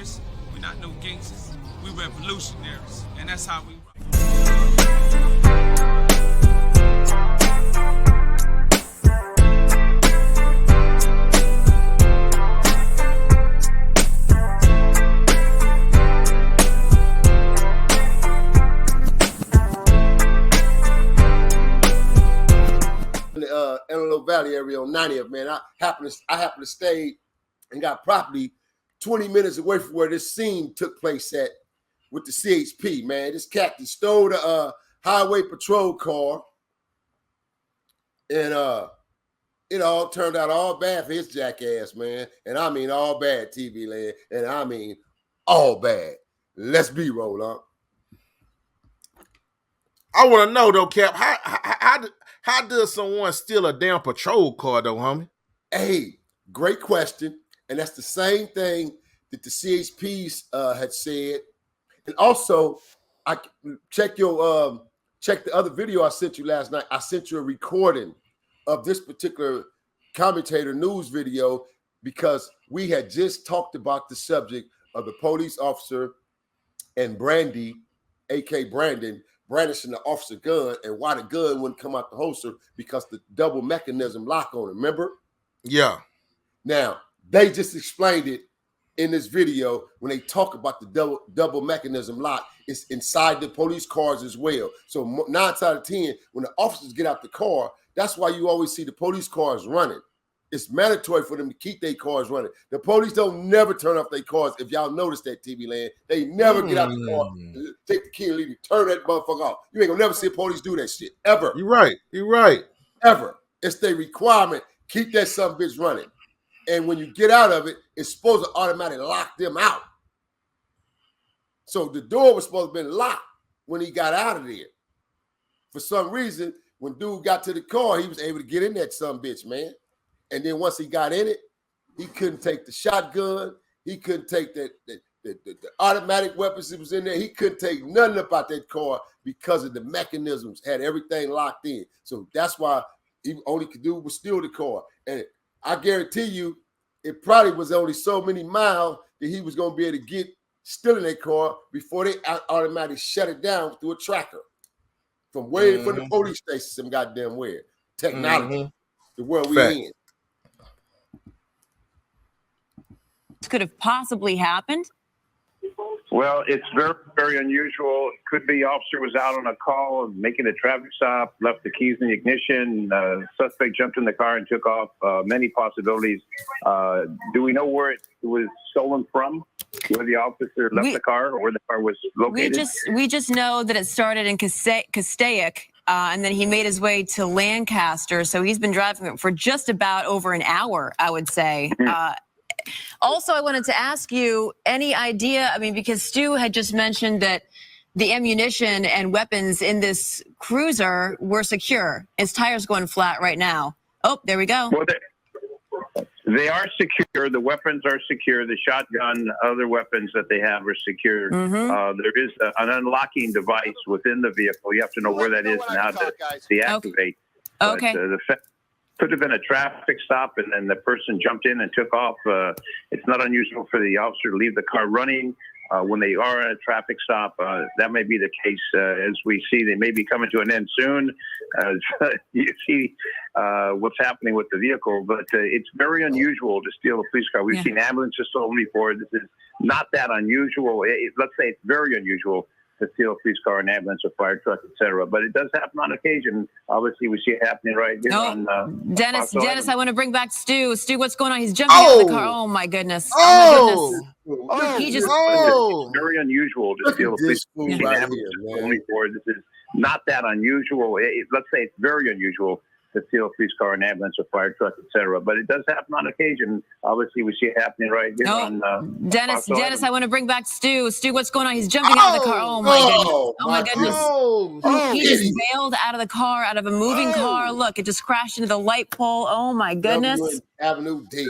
terrorists. We're not no gangsters. We revolutionaries, and that's how we rock. Antelope Valley area on 90th, man. I happened to stay and got probably 20 minutes away from where this scene took place at with the CHP, man. This cat stole the highway patrol car, and it all turned out all bad for his jackass, man. And I mean all bad, TV land, and I mean all bad. Let's be roll up. I want to know though, Cap, how does someone steal a damn patrol car though, homie? Hey, great question. And that's the same thing that the CHPs had said. And also, I check the other video I sent you last night. I sent you a recording of this particular commentator news video because we had just talked about the subject of the police officer and Brandy, A.K. Brandon, brandishing the officer gun, and why the gun wouldn't come out the holster because the double mechanism lock on it. Remember? Yeah. Now, they just explained it in this video when they talk about the double mechanism lock. It's inside the police cars as well. So 9 times out of 10, when the officers get out the car, that's why you always see the police cars running. It's mandatory for them to keep their cars running. The police don't never turn off their cars. If y'all notice that, TV land, they never get out the car, take the key and leave it, turn that motherfucker off. You ain't gonna never see police do that shit, ever. You're right. Ever. It's their requirement. Keep that son of a bitch running. And when you get out of it, it's supposed to automatically lock them out. So the door was supposed to have been locked when he got out of there. For some reason, when dude got to the car, he was able to get in that son of a bitch, man. And then once he got in it, he couldn't take the shotgun. He couldn't take the automatic weapons that was in there. He couldn't take nothing about that car because of the mechanisms, had everything locked in. So that's why he only could do was steal the car. And I guarantee you, it probably was only so many miles that he was going to be able to get still in that car before they automatically shut it down through a tracker. From way from the police station, some goddamn where. Technology, the world we in. Could have possibly happened? Well, it's very, very unusual. It could be officer was out on a call, making a traffic stop, left the keys in the ignition. Suspect jumped in the car and took off. Many possibilities. Do we know where it was stolen from? Where the officer left the car, or where the car was located? We just know that it started in Castaic, and then he made his way to Lancaster. So he's been driving for just about over an hour, I would say. Also, I wanted to ask you, any idea, I mean, because Stu had just mentioned that the ammunition and weapons in this cruiser were secure. His tire's going flat right now. Oh, there we go. Well, they are secure. The weapons are secure. The shotgun, other weapons that they have are secure. There is an unlocking device within the vehicle. You have to know where that is and how to deactivate. Okay. But, could have been a traffic stop, and then the person jumped in and took off. It's not unusual for the officer to leave the car running when they are at a traffic stop. That may be the case. As we see, they may be coming to an end soon. You see what's happening with the vehicle, but it's very unusual to steal a police car. We've seen ambulances stolen before. This is not that unusual. Let's say it's very unusual to steal a police car, an ambulance, a fire truck, etc. But it does happen on occasion. Obviously, we see it happening right here on Dennis, I want to bring back Stu. Stu, what's going on? He's jumping out of the car. Oh, my goodness. Oh, my goodness. He just... It's very unusual to steal a police car. This is not that unusual. Let's say it's very unusual to steal a police car, an ambulance, a fire truck, etc. But it does happen on occasion. Obviously, we see it happening right here on Dennis, I want to bring back Stu. Stu, what's going on? He's jumping out of the car. Oh, my goodness. Oh, my goodness. He just bailed out of the car, out of a moving car. Look, it just crashed into the light pole. Oh, my goodness. Avenue D.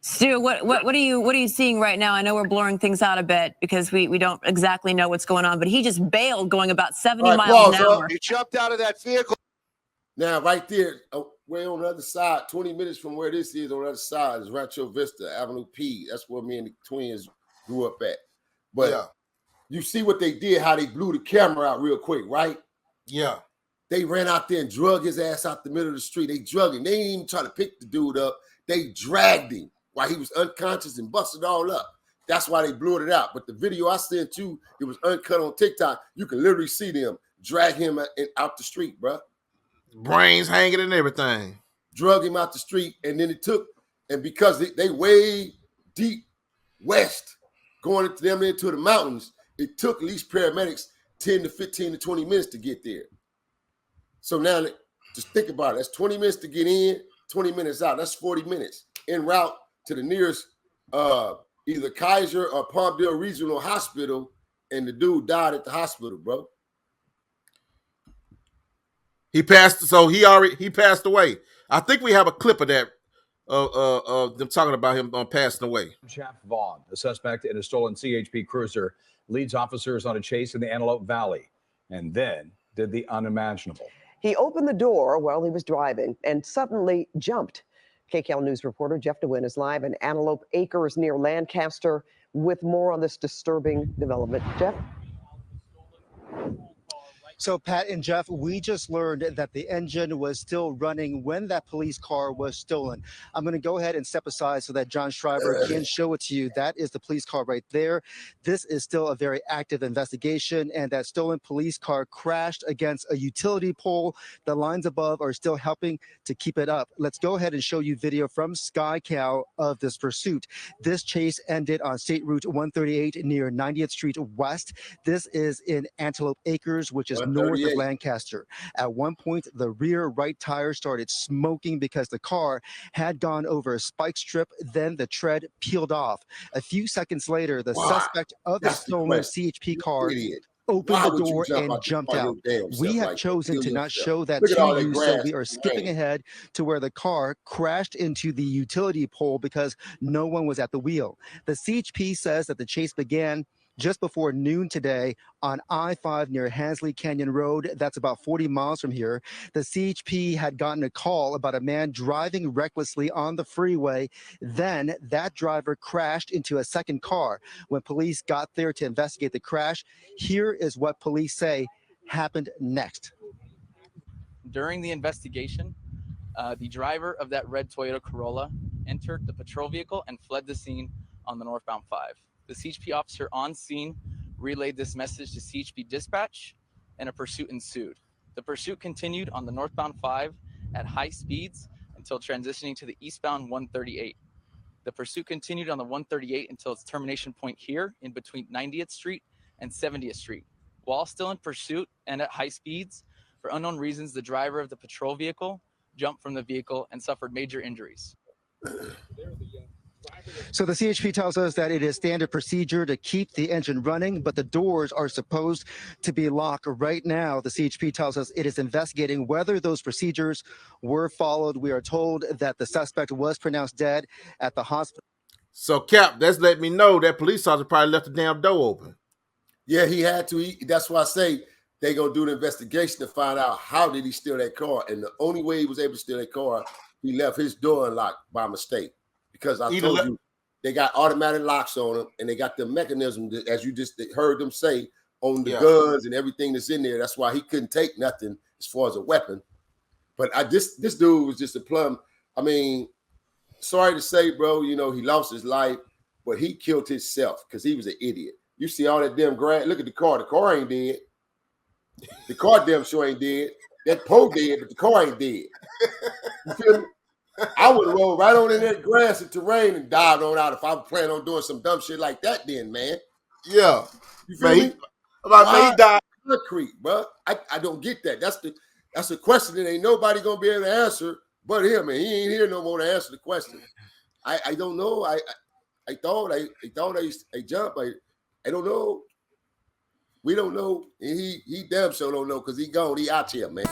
Stu, what are you seeing right now? I know we're blurring things out a bit because we don't exactly know what's going on, but he just bailed going about 70 miles an hour. He jumped out of that vehicle. Now, right there, way on the other side, 20 minutes from where this is on the other side is Rancho Vista, Avenue P. That's where me and the twins grew up at. But Yeah. you see what they did, how they blew the camera out real quick, right? Yeah. They ran out there and drug his ass out the middle of the street. They drug him. They didn't even try to pick the dude up. They dragged him while he was unconscious and busted all up. That's why they blew it out. But the video I sent you, it was uncut on TikTok. You can literally see them drag him out the street, bro. Brains hanging and everything. Drug him out the street, and then it took, and because they way deep west, going into them into the mountains, it took at least paramedics 10 to 15 to 20 minutes to get there. So now, just think about it. That's 20 minutes to get in, 20 minutes out. That's 40 minutes en route to the nearest either Kaiser or Palmdale Regional Hospital, and the dude died at the hospital, bro. He passed, so he passed away. I think we have a clip of that, of them talking about him passing away. Jeff Vaughn, the suspect in a stolen CHP cruiser, leads officers on a chase in the Antelope Valley, and then did the unimaginable. He opened the door while he was driving and suddenly jumped. KCAL News reporter Jeff DeWin is live in Antelope Acres near Lancaster with more on this disturbing development. Jeff? So, Pat and Jeff, we just learned that the engine was still running when that police car was stolen. I'm going to go ahead and step aside so that John Schreiber can show it to you. That is the police car right there. This is still a very active investigation, and that stolen police car crashed against a utility pole. The lines above are still helping to keep it up. Let's go ahead and show you video from SkyCal of this pursuit. This chase ended on State Route 138 near 90th Street West. This is in Antelope Acres, which is north of Lancaster. At one point, the rear right tire started smoking because the car had gone over a spike strip. Then the tread peeled off. A few seconds later, the suspect of the stolen CHP car opened the door and jumped out. We have chosen to not show that to you, so we are skipping ahead to where the car crashed into the utility pole because no one was at the wheel. The CHP says that the chase began just before noon today on I-5 near Hansley Canyon Road. That's about 40 miles from here. The CHP had gotten a call about a man driving recklessly on the freeway. Then that driver crashed into a second car. When police got there to investigate the crash, here is what police say happened next. During the investigation, the driver of that red Toyota Corolla entered the patrol vehicle and fled the scene on the northbound 5. The CHP officer on scene relayed this message to CHP dispatch, and a pursuit ensued. The pursuit continued on the northbound 5 at high speeds until transitioning to the eastbound 138. The pursuit continued on the 138 until its termination point here in between 90th Street and 70th Street. While still in pursuit and at high speeds, for unknown reasons, the driver of the patrol vehicle jumped from the vehicle and suffered major injuries. So the CHP tells us that it is standard procedure to keep the engine running, but the doors are supposed to be locked. Right now, the CHP tells us it is investigating whether those procedures were followed. We are told that the suspect was pronounced dead at the hospital. So, Cap, that's letting me know that police officer probably left the damn door open. Yeah, he had to. That's why I say they're going to do the investigation to find out how did he steal that car. And the only way he was able to steal that car, he left his door unlocked by mistake. Because I told you, they got automatic locks on them, and they got the mechanism, that, as you just heard them say, on the guns and everything that's in there. That's why he couldn't take nothing as far as a weapon. But this dude was just a plum. I mean, sorry to say, bro, you know, he lost his life, but he killed himself because he was an idiot. You see all that damn grass. Look at the car. The car ain't dead. The car damn sure ain't dead. That pole dead, but the car ain't dead. You feel me? I would roll right on in that grass and terrain and dive on out if I was planning on doing some dumb shit like that then, man. Yeah. You feel me? He died. Concrete, bro. I don't get that. That's a question that ain't nobody gonna be able to answer but him, and he ain't here no more to answer the question. I don't know. I thought I jumped. I don't know. We don't know. And he damn sure don't know because he gone. He out here, man.